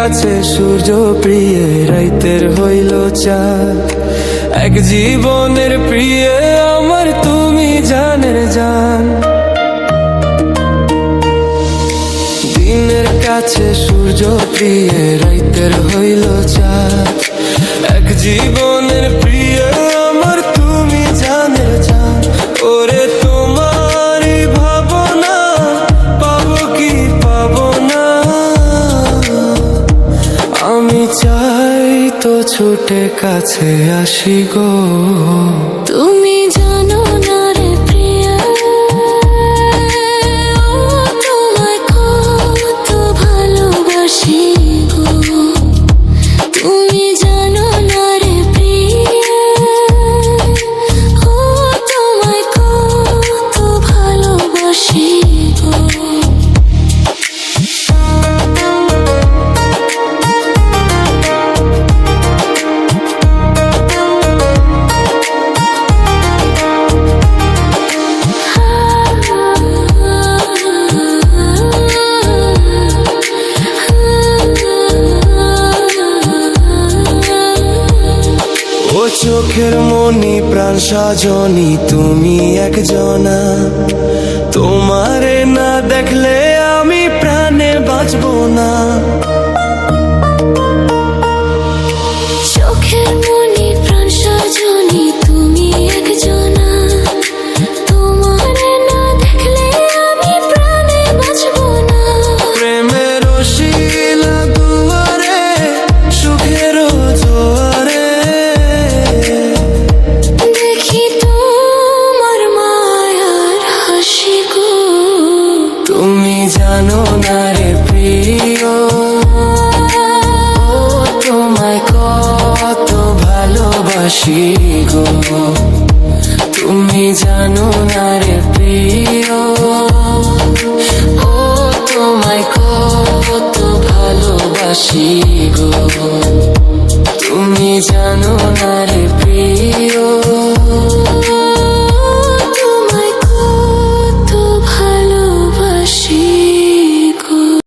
কাছে সূর্য প্রিয় রাইতের হইল চাঁদ। এক জীবনের প্রিয় আমার তুমি জানের জান। দিনের কাছে সূর্য প্রিয় রাইতের হইল চাঁদ। এক জীবনের প্রিয় আমার তুমি জানের জান। ওরে তোমারই ভাবনা পাবো কি পাবো না, আমি চাই তো ছুটে কাছে আসি গো। তুমি জানো না রে প্রিয়া, তোমায় কত ভালোবাসি গো। তুমি জানো না রে প্রিয়া, তোমায় কত ভালোবাসি গো। ও চোখের মনি প্রাণ সাজনি তুমি একজনা, তোমারে না দেখলে আমি প্রাণে বাঁচবো না। চোখের মনি প্রাণ সজনী তুমি একজনা, তোমারে না দেখলে আমি প্রাণে বাঁচবো না। প্রেমের শিলা দুয়ারে সুখের জোয়ারে, দেখি তোমার মায়ার হাসি গো। তুমি জানো না রে প্রিয়, তোমায় কত ভালোবাসি গো। তুমি জানো না রে প্রিয়, তোমায় কত ভালোবাসি গো। তুমি জানো না